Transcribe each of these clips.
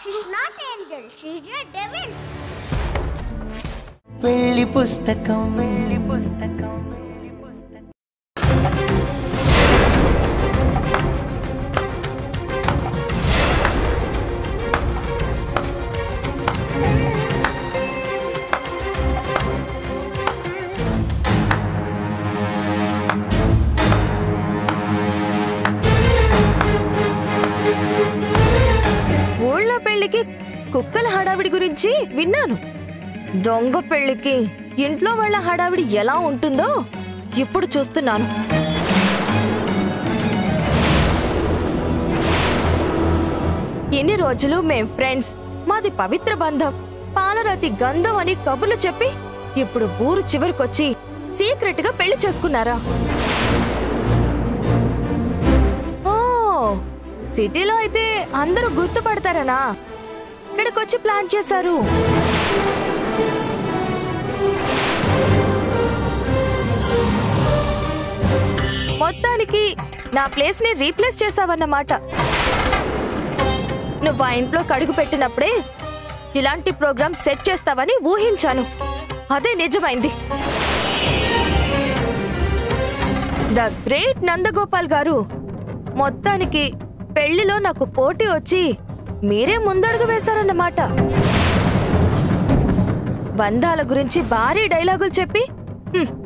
She's not angel, she's a devil. పెళ్లి పుస్తకం ఊళ్ళో పెళ్లికి కుక్కల హడావిడి గురించి విన్నాను. దొంగ పెళ్లికి ఇంట్లో వాళ్ళ హడావిడి ఎలా ఉంటుందో ఇప్పుడు చూస్తున్నాను. ఇన్ని రోజులు మేం ఫ్రెండ్స్, మాది పవిత్ర బంధం, పాలరాతి గంధం అని కబుర్లు చెప్పి ఇప్పుడు ఊరు చివరికొచ్చి సీక్రెట్ గా పెళ్లి చేసుకున్నారా? ఓ, సిటీలో అయితే అందరూ గుర్తుపడతారనా? ఇక్కడికొచ్చి ప్లాన్ చేశారు. మొత్తానికి నా ప్లేస్ ని రీప్లేస్ చేసావన్నమాట. నువ్వు ఆ ఇంట్లో కడుగు పెట్టినప్పుడే ఇలాంటి ప్రోగ్రామ్ సెట్ చేస్తావని ఊహించాను. అదే నిజమైంది. ద గ్రేట్ నందగోపాల్ గారు, మొత్తానికి పెళ్లిలో నాకు పోటీ వచ్చి మీరే ముందడుగు వేశారన్నమాట. బంధాల గురించి భారీ డైలాగులు చెప్పి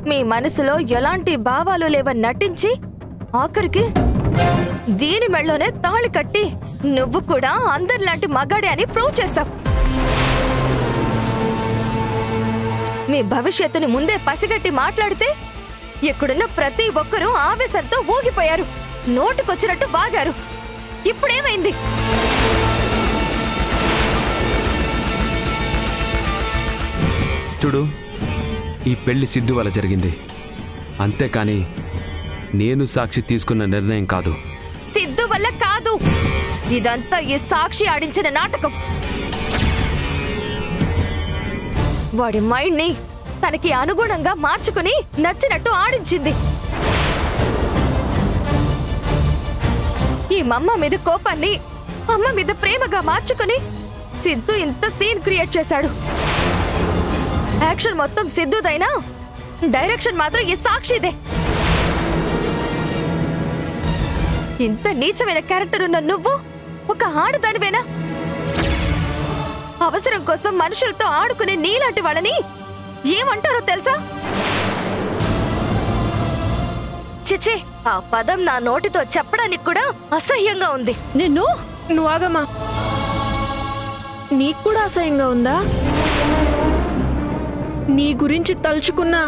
మీ మనసులో ఎలాంటి భావాలు లేవని నటించి ఆఖరికి దీని మెళ్ళలోనే తాళి కట్టి నువ్వు కూడా అందరిలాంటి మగాడే అని ప్రూవ్ చేశావు. మీ భవిష్యత్తును ముందే పసిగట్టి మాట్లాడితే ఇక్కడున్న ప్రతి ఒక్కరూ ఆవేశంతో ఊగిపోయారు, నోటుకొచ్చినట్టు వాగారు. ఇప్పుడేమైంది? చూడు, ఈ పెళ్లి సిద్ధు వల్ల జరిగింది, అంతేకాని నేను సాక్షి తీసుకున్న నిర్ణయం కాదు. సిద్ధు వల్ల కాదు, ఇదంతా ఈ సాక్షి ఆడించిన నాటకం. వాడి మైండ్ ని తనకి అనుగుణంగా మార్చుకుని నచ్చినట్టు ఆడించింది. ఈ మమ్మ మీద కోపాన్ని అమ్మ మీద ప్రేమగా మార్చుకుని సిద్ధు ఇంత సీన్ క్రియేట్ చేశాడు. యాక్షన్ మొత్తం సిద్ధుదైనా డైరెక్షన్ మాత్రం ఈ సాక్షిదే. ఇంత నీచమైన క్యారెక్టర్ ఉన్న నువ్వు ఒక ఆడదానివేనా? అవసరం కోసం మనుషులతో ఆడుకునే నీలాంటి వాళ్ళని ఏమంటారో తెలుసా? చిచే, ఆ పదం నా నోటితో చెప్పడానికి కూడా అసహ్యంగా ఉంది. నువ్వు ఆగమ్మా. నీకు కూడా అసహ్యంగా ఉందా? నీ గురించి తలుచుకున్నా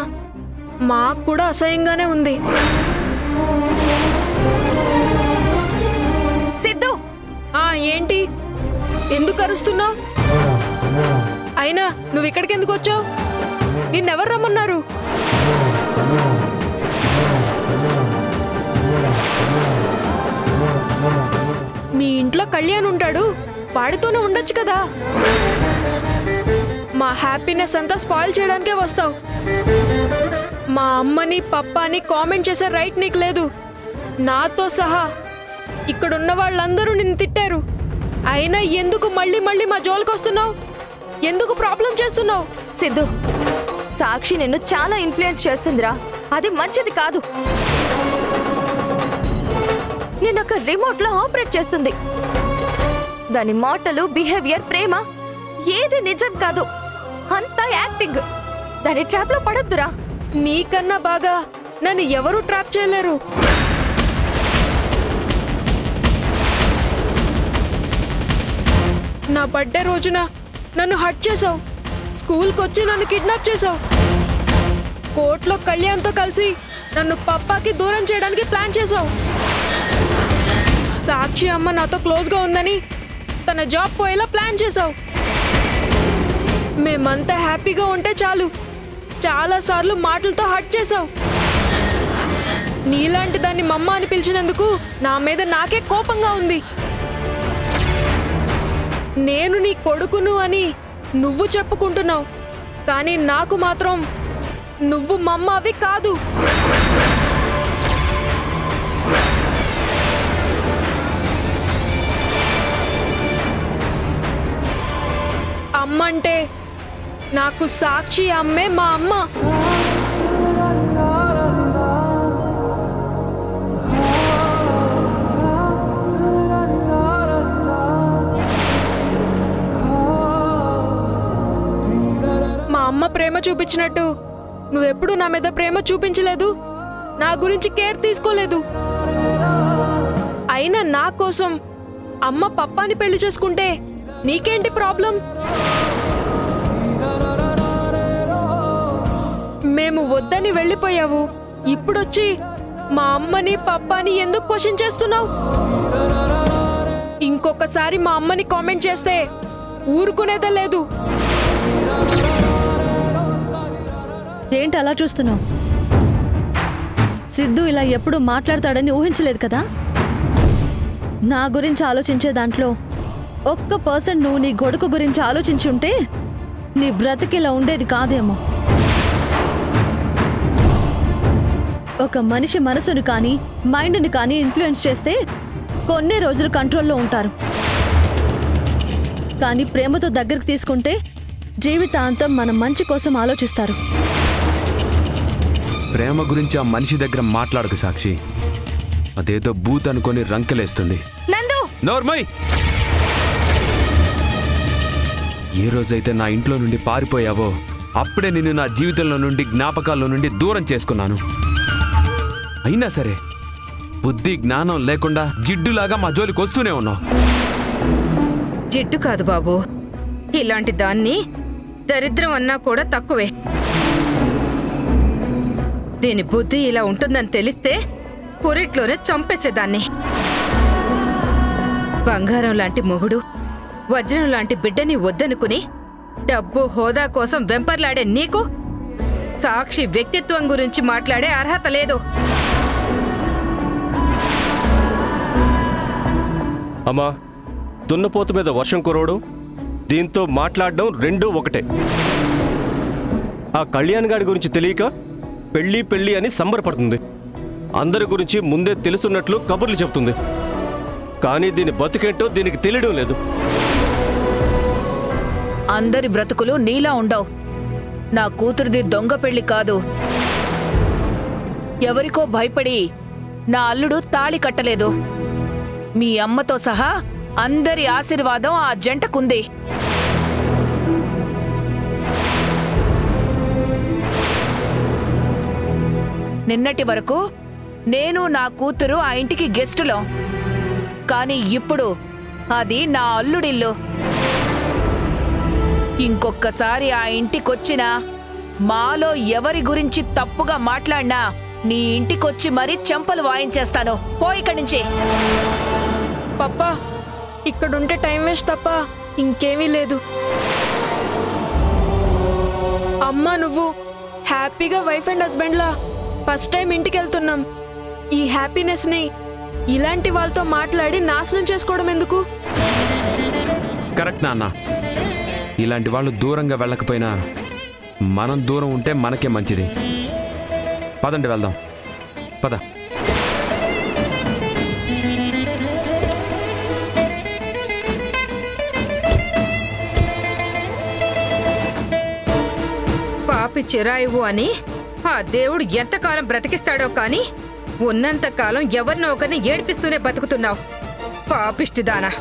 మాకు కూడా అసహ్యంగానే ఉంది. సిద్ధు, ఏంటి? ఎందుకు అరుస్తున్నావు? అయినా నువ్వు ఇక్కడికి ఎందుకు వచ్చావు? నిన్నెవరు రమ్మన్నారు? మీ ఇంట్లో కళ్యాణ్ ఉంటాడు, వాడితోనే ఉండొచ్చు కదా. మా హ్యాపీనెస్ అంతా స్పాయిల్ చేయడానికే వస్తావు. మా అమ్మని పప్పాని కామెంట్ చేసే రైట్ నీకు లేదు. నాతో సహా ఇక్కడున్న వాళ్ళందరూ నిన్ను తిట్టారు. అయినా ఎందుకు మళ్ళీ మళ్ళీ మా జోలికి వస్తున్నావు? ఎందుకు ప్రాబ్లం చేస్తున్నావు? సిద్ధు, సాక్షి నిన్ను చాలా ఇన్ఫ్లుయెన్స్ చేస్తుందిరా. అది మంచిది కాదు. నిన్నొక రిమోట్ లో ఆపరేట్ చేస్తుంది. దాని మాటలు, బిహేవియర్, ప్రేమ ఏది నిజం కాదు, అంతా యాక్టింగ్. దాని ట్రాప్ లో పడొద్దురా. నీకన్నా బాగా నన్ను ఎవరూ ట్రాప్ చేయలేరు. నా బర్త్డే రోజున నన్ను హర్ట్ చేసావు. స్కూల్కి వచ్చి నన్ను కిడ్నాప్ చేసావు. కోర్టులో కళ్యాణ్తో కలిసి నన్ను పప్పాకి దూరం చేయడానికి ప్లాన్ చేసావు. సాక్షి అమ్మ నాతో క్లోజ్గా ఉందని తన జాబ్ పోయేలా ప్లాన్ చేసావు. మేమంతా హ్యాపీగా ఉంటే చాలు చాలాసార్లు మాటలతో హర్ట్ చేసావు. నీలాంటి దాన్ని మమ్మ అని పిలిచినందుకు నా మీద నాకే కోపంగా ఉంది. నేను నీ కొడుకును అని నువ్వు చెప్పుకుంటున్నావు, కానీ నాకు మాత్రం నువ్వు మమ్మ అవి కాదు. అమ్మ అంటే నాకు సాక్షి అమ్మే మా అమ్మ. మా అమ్మ ప్రేమ చూపించినట్టు నువ్వెప్పుడు నా మీద ప్రేమ చూపించలేదు, నా గురించి కేర్ తీసుకోలేదు. అయినా నా కోసం అమ్మ పప్పాని పెళ్లి చేసుకుంటే నీకేంటి ప్రాబ్లం? మేము వద్దని వెళ్ళిపోయావు, ఇప్పుడొచ్చి మా అమ్మని పప్పాని ఎందుకు క్వశ్చన్ చేస్తున్నావు? ఇంకొకసారి మా అమ్మని కామెంట్ చేస్తే ఊరుకునేదే లేదు. ఏంటి అలా చూస్తున్నావు? సిద్ధు ఇలా ఎప్పుడు మాట్లాడతాడని ఊహించలేదు కదా. నా గురించి ఆలోచించే దాంట్లో 1% నువ్వు నీ కొడుకు గురించి ఆలోచించుంటే నీ బ్రతికిలా ఉండేది కాదేమో. ఒక మనిషి మనసును కానీ మైండ్ని కానీ ఇన్ఫ్లుయెన్స్ చేస్తే కొన్ని రోజులు కంట్రోల్లో ఉంటారు, కానీ ప్రేమతో దగ్గరికి తీసుకుంటే జీవితాంతం మన మంచి కోసం ఆలోచిస్తారు. ప్రేమ గురించి ఆ మనిషి దగ్గర మాట్లాడకు సాక్షి, అదేదో బూత్ అనుకొని రంకెలేస్తుంది. నందు నోర్మై! ఏ రోజైతే నా ఇంట్లో నుండి పారిపోయావో అప్పుడే నిన్ను నా జీవితంలో నుండి జ్ఞాపకాల్లో నుండి దూరం చేసుకున్నాను. అయినా సరే బుద్ధి జ్ఞానం లేకుండా జిడ్డులాగా మా జోలికి వస్తూనే ఉన్నావు. జిడ్డు కాదు బాబు, ఇలాంటి దాన్ని దరిద్రం అన్నా కూడా తక్కువే. దీని బుద్ధి ఇలా ఉంటుందని తెలిస్తే పురిట్లోనే చంపేసేదాన్ని. బంగారం లాంటి మొగుడు, వజ్రం లాంటి బిడ్డని వద్దనుకుని డబ్బు హోదా కోసం వెంపర్లాడే నీకు సాక్షి వ్యక్తిత్వం గురించి మాట్లాడే అర్హత లేదు. అమ్మా, దున్నపోతు మీద వర్షం కురవడం, దీంతో మాట్లాడడం రెండూ ఒకటే. ఆ కళ్యాణ్ గారి గురించి తెలియక పెళ్ళి పెళ్ళి అని సంబరపడుతుంది. అందరి గురించి ముందే తెలుసున్నట్లు కబుర్లు చెబుతుంది. కానీ దీని బతుకేంటో దీనికి తెలియడం లేదు. అందరి బ్రతుకులు నీలా ఉండవు. నా కూతురిది దొంగ పెళ్లి కాదు. ఎవరికో భయపడి నా అల్లుడు తాళి కట్టలేదు. మీ అమ్మతో సహా అందరి ఆశీర్వాదం ఆ జంటకుంది. నిన్నటి వరకు నేను నా కూతురు ఆ ఇంటికి గెస్టులో, కానీ ఇప్పుడు అది నా అల్లుడిల్లు. ఇంకొక్కసారి ఆ ఇంటికొచ్చినా మాలో ఎవరి గురించి తప్పుగా మాట్లాడినా నీ ఇంటికొచ్చి మరీ చెంపలు వాయించేస్తాను. పో ఇక్కడి నుంచి. పప్పా, ఇక్కడుంటే టైం వేస్ట్ తప్ప ఇంకేమీ లేదు. అమ్మా, నువ్వు హ్యాపీగా వైఫ్ అండ్ హస్బెండ్లా ఫస్ట్ టైం ఇంటికి వెళ్తున్నాం. ఈ హ్యాపీనెస్ని ఇలాంటి వాళ్ళతో మాట్లాడి నాశనం చేసుకోవడం ఎందుకు? కరెక్ట్ నాన్న, ఇలాంటి వాళ్ళు దూరంగా వెళ్ళకపోయినా మనం దూరం ఉంటే మనకే మంచిది. పదండి వెళ్దాం, పద. పాపి చిరాయువు అని ఆ దేవుడు ఎంతకాలం బ్రతికిస్తాడో కానీ ఉన్నంతకాలం ఎవరినో ఒకరిని ఏడిపిస్తూనే బతుకుతున్నావు. పాపిష్టిదానా.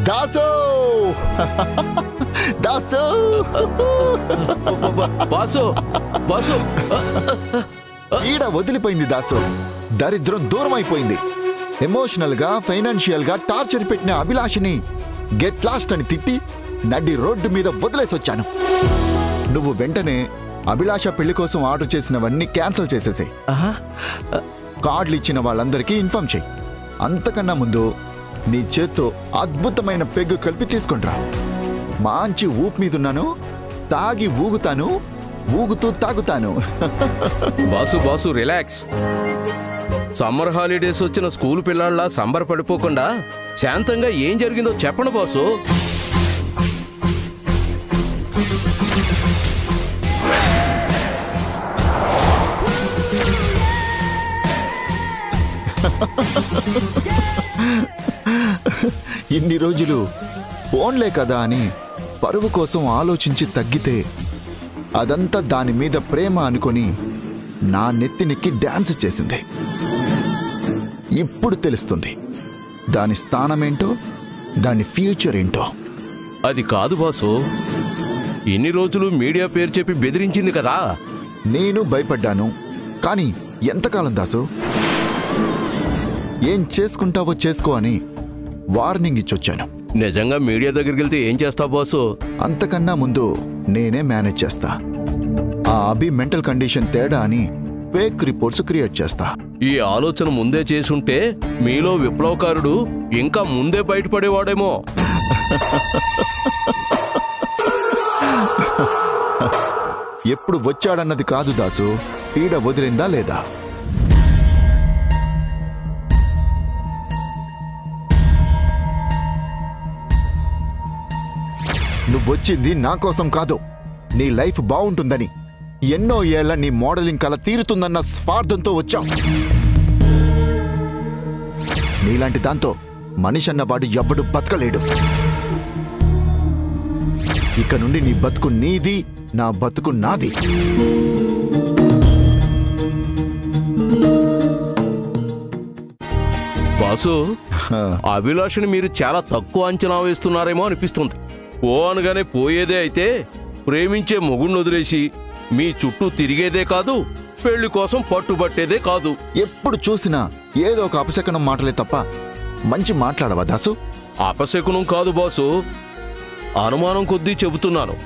దాసు దాసు బాసు బాసు ఈడ వదిలిపోయింది దాసు. దరిద్రం దూరం అయిపోయింది. ఎమోషనల్ గా ఫైనాన్షియల్ గా టార్చర్ పెట్టిన అభిలాషని గెట్ లాస్ట్ అని తిట్టి నడి రోడ్డు మీద వదిలేసొచ్చాను. నువ్వు వెంటనే అభిలాష పెళ్లి కోసం ఆర్డర్ చేసినవన్నీ క్యాన్సిల్ చేసేసాయి. కార్డులు ఇచ్చిన వాళ్ళందరికీ ఇన్ఫార్మ్ చేయి. అంతకన్నా ముందు నీ చేత్తో అద్భుతమైన పెగ్గు కలిపి తీసుకొనిరా. మంచి ఊపు మీదున్నాను, తాగి ఊగుతాను, ఊగుతూ తాగుతాను. Boss relax. సమ్మర్ హాలిడేస్ వచ్చిన స్కూల్ పిల్లాళ్ళ సంబరపడిపోకుండా శాంతంగా ఏం జరిగిందో చెప్పండి బాసు. ఇన్ని రోజులు ఫోన్లే కదా అని పరువు కోసం ఆలోచించి తగ్గితే అదంతా దాని మీద ప్రేమ అనుకొని నా నెత్తినెక్కి డాన్స్ చేసింది. ఇప్పుడు తెలుస్తుంది దాని స్థానమేంటో, దాని ఫ్యూచర్ ఏంటో. అది కాదు బాసు, ఇన్ని రోజులు మీడియా పేరు చెప్పి బెదిరించింది కదా. నేను భయపడ్డాను, కానీ ఎంతకాలం దాసు? ఏం చేసుకుంటావో చేసుకో అని వార్నింగ్ ఇచ్చొచ్చాను. నిజంగా మీడియా దగ్గరికి వెళ్తే ఏం చేస్తావు బాసు? అంతకన్నా ముందు నేనే మేనేజ్ చేస్తా. ఆ అభి మెంటల్ కండిషన్ తేడా అని ఫేక్ రిపోర్ట్స్ క్రియేట్ చేస్తా. ఈ ఆలోచన ముందే చేసుంటే మీలో విప్లవకారుడు ఇంకా ముందే బయటపడేవాడేమో. ఎప్పుడు వచ్చాడన్నది కాదు దాసు, పీడ వదిలిందా లేదా. నువ్వొచ్చింది నా కోసం కాదు, నీ లైఫ్ బాగుంటుందని, ఎన్నో ఏళ్ల నీ మోడలింగ్ కల తీరుతుందన్న స్వార్థంతో వచ్చావు. నీలాంటి దాంతో మనిషి అన్నవాడు ఎవ్వడు బతకలేడు. ఇక నుండి నీ బతుకు నీది, నా బతుకు నాది. బాసు, అభిలాషని మీరు చాలా తక్కువ అంచనా వేస్తున్నారేమో అనిపిస్తుంది. ఓ అనగానే పోయేదే అయితే ప్రేమించే మొగుణ్ణి వదిలేసి మీ చుట్టూ తిరిగేదే కాదు, పెళ్లి కోసం పట్టుబట్టేదే కాదు. ఎప్పుడు చూసినా ఏదో ఒక అపశకనం మాటలే తప్ప మంచి మాట్లాడవా దాసు? అపశకునం కాదు బాసు, అనుమానం కొద్దీ చెబుతున్నాను.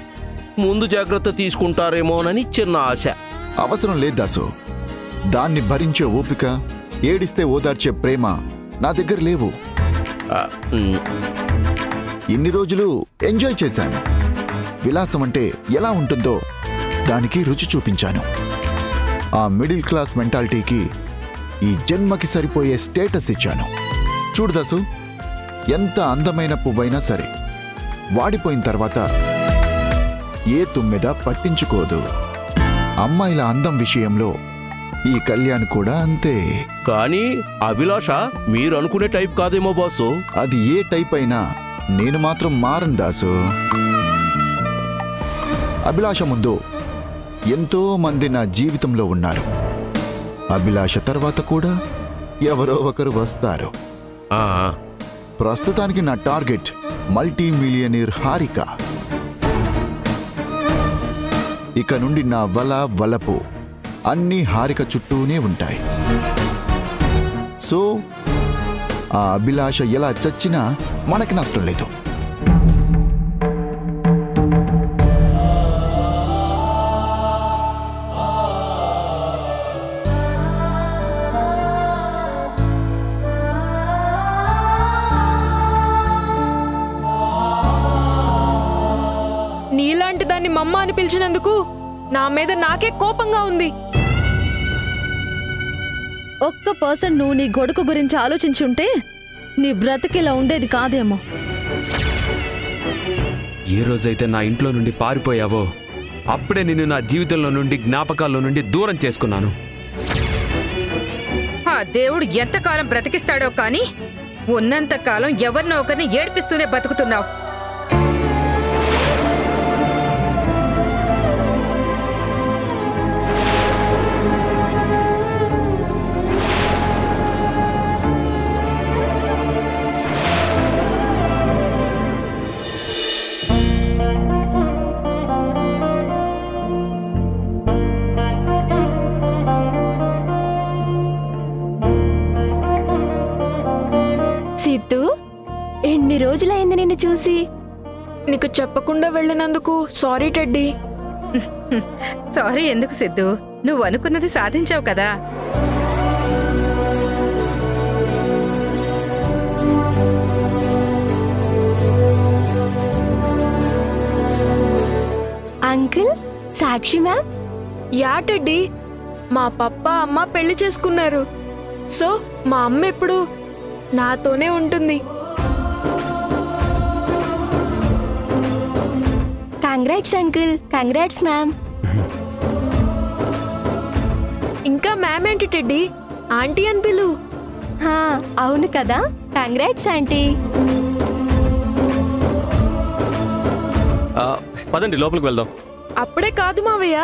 ముందు జాగ్రత్త తీసుకుంటారేమోనని చిన్న ఆశ. అవసరం లేదు దాసు. దాన్ని భరించే ఓపిక, ఏడిస్తే ఓదార్చే ప్రేమ నా దగ్గర లేవు. ఇన్ని రోజులు ఎంజాయ్ చేశాను. విలాసం అంటే ఎలా ఉంటుందో దానికి రుచి చూపించాను. ఆ మిడిల్ క్లాస్ మెంటాలిటీకి ఈ జన్మకి సరిపోయే స్టేటస్ ఇచ్చాను. చూడు దాసు, ఎంత అందమైన పువ్వైనా సరే వాడిపోయిన తర్వాత ఏ తుమ్మెద పట్టించుకోదు. అమ్మాయిల అందం విషయంలో ఈ కళ్యాణ్ కూడా అంతే. కానీ అభిలాష మీరు అనుకునే టైప్ కాదేమో బాసు. అది ఏ టైప్ అయినా నేను మాత్రం మారను దాసు. అభిలాష ముందు ఎంతో మంది నా జీవితంలో ఉన్నారు. అభిలాష తర్వాత కూడా ఎవరో ఒకరు వస్తారు. ప్రస్తుతానికి నా టార్గెట్ మల్టీ మిలియనీర్ హారిక. ఇక నుండి నా వలపు అన్నీ హారిక చుట్టూనే ఉంటాయి. సో ఆ అభిలాష ఎలా చచ్చినా మనకి నష్టం లేదు. నీలాంటి దాన్ని మమ్మ అని పిలిచినందుకు నా మీద నాకే కోపంగా ఉంది. ఒక్క పర్సన్ నువ్వు నీ కొడుకు గురించి ఆలోచించుంటే నీ బ్రతికిలా ఉండేది కాదేమో. ఏ రోజైతే నా ఇంట్లో నుండి పారిపోయావో అప్పుడే నిన్ను నా జీవితంలో నుండి, జ్ఞాపకాల్లో నుండి దూరం చేసుకున్నాను. ఆ దేవుడు ఎంతకాలం బ్రతికిస్తాడో కానీ ఉన్నంతకాలం ఎవరినో ఒకరిని ఏడ్పిస్తూనే బతుకుతున్నావు. సిద్ధు, ఎన్ని రోజులైంది నిన్ను చూసి. నీకు చెప్పకుండా వెళ్ళినందుకు సారీ టెడ్డీ. సారీ ఎందుకు సిద్ధు, నువ్వు అనుకున్నది సాధించావు కదా. సాక్షి మ్యామ్. యా టెడ్డీ, మా పప్ప అమ్మ పెళ్లి చేసుకున్నారు. సో మా అమ్మ ఎప్పుడు నాతోనే ఉంటుంది. Congrats uncle. Congrats ma'am. ఇంకా మ్యామ్ ఏంటి టెడ్డీ, ఆంటీ అని పిలు. అవును కదా. Congrats aunty. పదండి లోపలికి వెళ్దాం. అప్పుడే కాదు మావయ్య,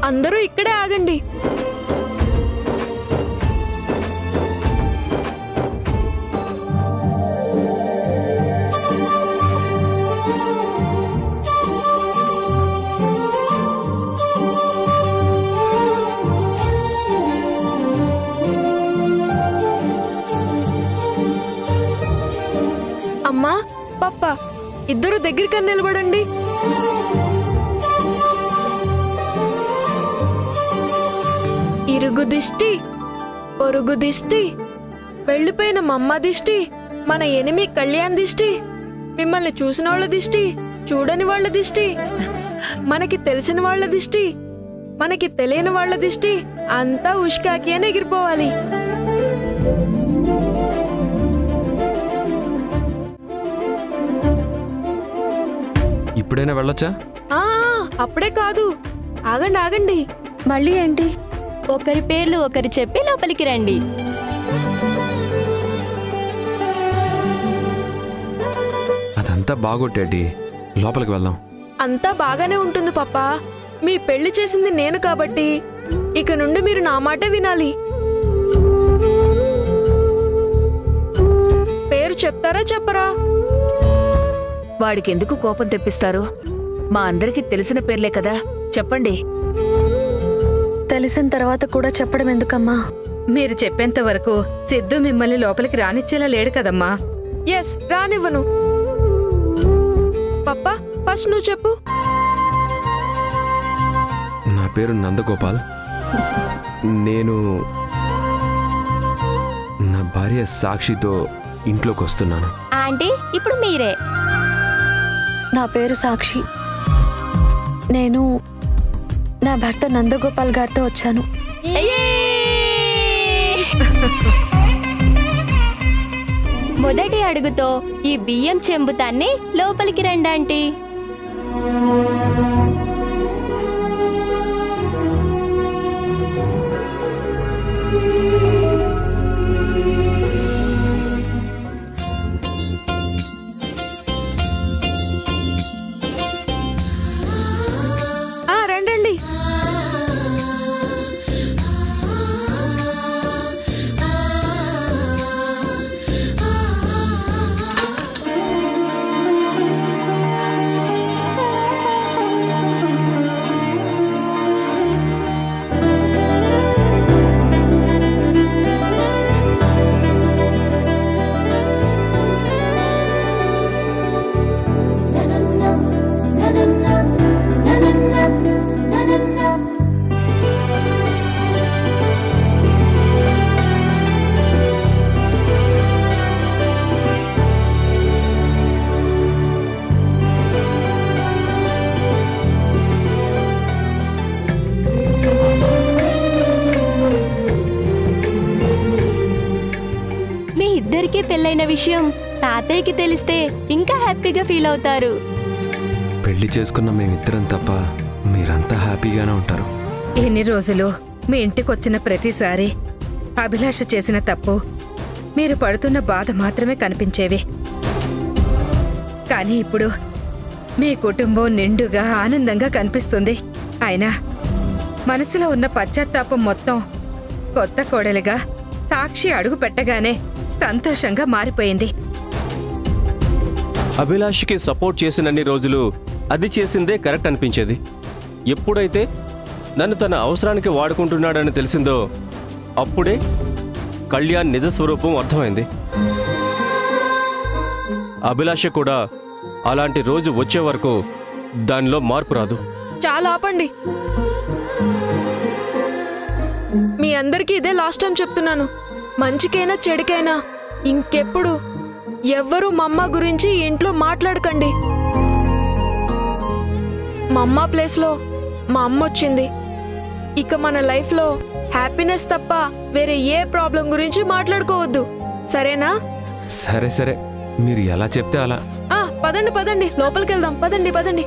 అందరూ ఇక్కడే ఆగండి. అమ్మా పప్ప ఇద్దరు దగ్గరికి నిలబడండి. ఇరుగు దిష్టి, పొరుగు దిష్టి, వెళ్ళిపోయిన మమ్మ దిష్టి, మన ఎనిమి కళ్యాణ్ దిష్టి, మిమ్మల్ని చూసిన వాళ్ళ దిష్టి, చూడని వాళ్ళ దిష్టి, మనకి తెలిసిన వాళ్ళ దిష్టి, మనకి తెలియని వాళ్ళ దిష్టి, అంతా ఉష్కాకి అని ఎగిరిపోవాలి. ఇప్పుడైనా వెళ్ళొచ్చా? అప్పుడే కాదు, ఆగండి ఆగండి. మళ్ళీ ఏంటి? ఒకరి పేర్లు ఒకరు చెప్పి లోపలికి రండి. అదంతా బాగొట్టేటి, లోపలికి వెళ్దాం. అంతా బాగానే ఉంటుంది పప్ప. మీ పెళ్లి చేసింది నేను కాబట్టి ఇక నుండి మీరు నా మాట వినాలి. పేరు చెప్తారా చెప్పరా? వాడికెందుకు కోపం తెప్పిస్తారు? మా అందరికీ తెలిసిన పేర్లే కదా, చెప్పండి. తెలిసిన తర్వాత కూడా చెప్పడం ఎందుకమ్మా? మీరు చెప్పేంత వరకు సిద్ధు మిమ్మల్ని లోపలికి రానిచ్చేలా లేడు కదమ్మా. ఎస్, రానివ్వను. పప్ప ఫస్ట్ నువ్వు చెప్పు. నా పేరు నందగోపాల్. నేను నా భార్య సాక్షితో ఇంట్లోకి వస్తున్నాను. ఆంటీ ఇప్పుడు మీరే. నా పేరు సాక్షి. నేను నా భర్త నందగోపాల్ గారితో వచ్చాను. మొదటి అడుగుతో ఈ బియ్యం చెంబుతాన్ని లోపలికి రండి ఆంటీ. రండి. ఇద్దరికీ పెళ్ళైన విషయం తాతయ్యకి తెలిస్తే ఇంకా హ్యాపీగా ఫీల్ అవుతారు. పెళ్లి చేసుకున్న మేమిద్దరం తప్ప మీరంతా హ్యాపీగానే ఉంటారు. ఎన్ని రోజులు మీ ఇంటికొచ్చిన ప్రతిసారి అభిలాష చేసిన తప్పు, మీరు పడుతున్న బాధ మాత్రమే కనిపించేవి. కానీ ఇప్పుడు మీ కుటుంబం నిండుగా ఆనందంగా కనిపిస్తుంది. అయినా మనసులో ఉన్న పశ్చాత్తాపం మొత్తం కొత్త కోడలిగా సాక్షి అడుగు పెట్టగానే సంతోషంగా మారిపోయింది. అభిలాష్కి సపోర్ట్ చేసినన్ని రోజులు అది చేసిందే కరెక్ట్ అనిపించేది. ఎప్పుడైతే నన్ను తన అవసరానికి వాడుకుంటున్నాడని తెలిసిందో అప్పుడే కళ్యాణ్ నిజస్వరూపం అర్థమైంది. అభిలాష కూడా అలాంటి రోజు వచ్చే వరకు దానిలో మార్పు రాదు. చాలా ఆపండి. మీ అందరికీ ఇదే లాస్ట్ టైం చెప్తున్నాను. మంచికైనా చెడుకైనా ఇంకెప్పుడు ఎవ్వరూ మమ్మ గురించి ఇంట్లో మాట్లాడకండి. మా అమ్మ ప్లేస్లో మా అమ్మ వచ్చింది. ఇక మన లైఫ్లో హ్యాపీనెస్ తప్ప వేరే ఏ ప్రాబ్లం గురించి మాట్లాడుకోవద్దు, సరేనా? సరే సరే, మీరు ఎలా చెప్తే అలా. పదండి పదండి, లోపలికి వెళ్దాం. పదండి పదండి.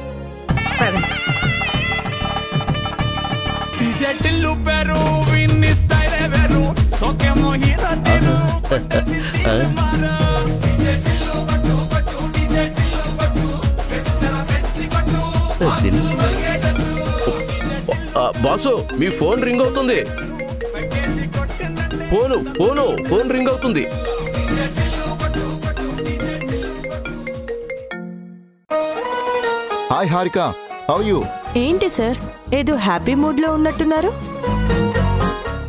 బాసు, మీ ఫోన్ రింగ్ అవుతుంది. ఫోన్ రింగ్ అవుతుంది. Hi Harika, how you? ఏంటి సార్, ఏదో హ్యాపీ మూడ్ లో ఉన్నట్టున్నారు?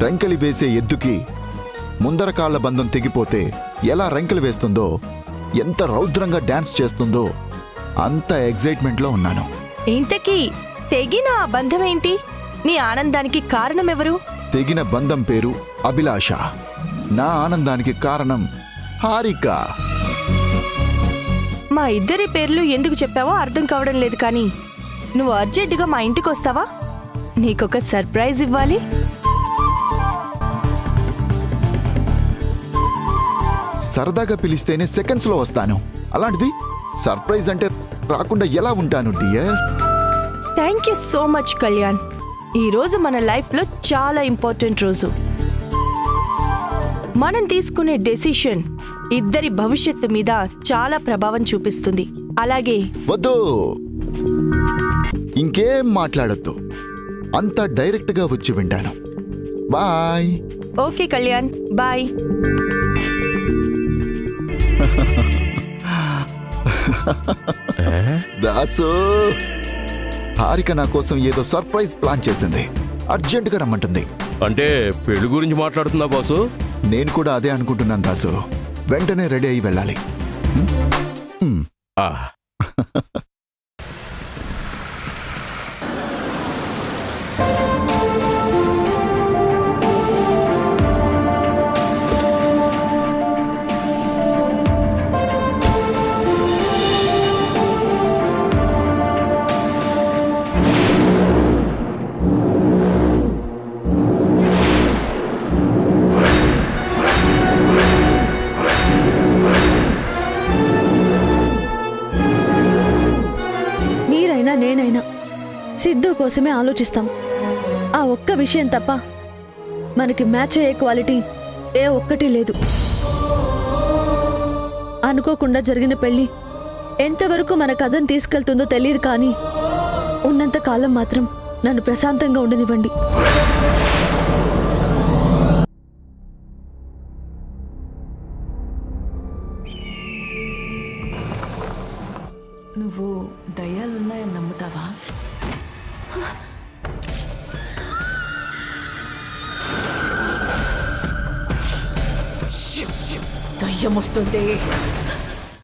రెంకలి వేసే ఎద్దుకి ముందర కాళ్ల బంధం తెగిపోతే ఎలా రెంకలు వేస్తుందో, ఎంత రౌద్రంగా డాన్స్ చేస్తుందో అంత ఎగ్జైట్మెంట్ లో ఉన్నాను. ఇంతకీ తెగిన ఆ బంధం ఏంటి? నీ ఆనందానికి కారణం ఎవరు? తెగిన బంధం పేరు అభిలాష. నా ఆనందానికి కారణం హారిక. మా ఇద్దరి పేర్లు ఎందుకు చెప్పావో అర్థం కావడం లేదు, కానీ నువ్వు అర్జెంటుగా మా ఇంటికి వస్తావా? నీకొక సర్ప్రైజ్ ఇవ్వాలి. సరదాగా పిలిస్తేనే సెకండ్స్ లో వస్తాను, అలాంటిది సర్ప్రైజ్ అంటే రాకుండా ఎలా ఉంటాను dear? Thank you so much Kalyan. ఈ రోజు మన లైఫ్ లో చాలా ఇంపార్టెంట్ రోజు. మనం తీసుకునే డెసిషన్ ఇద్దరి భవిష్యత్తు మీద చాలా ప్రభావం చూపిస్తుంది. అలాగే వద్దు, ఇంకేం మాట్లాడొద్దు, అంతా డైరెక్ట్ గా వచ్చి వింటాను. Bye. Okay Kalyan, bye. Dasu, Harika నా కోసం ఏదో సర్ప్రైజ్ ప్లాన్ చేసింది. అర్జెంటుగా రమ్మంటుంది. అంటే పెళ్లి గురించి మాట్లాడుతుందా బాసు? నేను కూడా అదే అనుకుంటున్నాను దాసు. వెంటనే రెడీ అయి వెళ్ళాలి. నేనైనా సిద్ధు కోసమే ఆలోచిస్తాం. ఆ ఒక్క విషయం తప్ప మనకి మ్యాచ్ అయ్యే క్వాలిటీ ఏ ఒక్కటి లేదు. అనుకోకుండా జరిగిన పెళ్లి ఎంతవరకు మన కథను తీసుకెళ్తుందో తెలియదు, కానీ ఉన్నంత కాలం మాత్రం నన్ను ప్రశాంతంగా ఉండనివ్వండి. నువ్వు దయ్యాలున్నాయని నమ్ముతావా? దయ్యం వస్తుంది.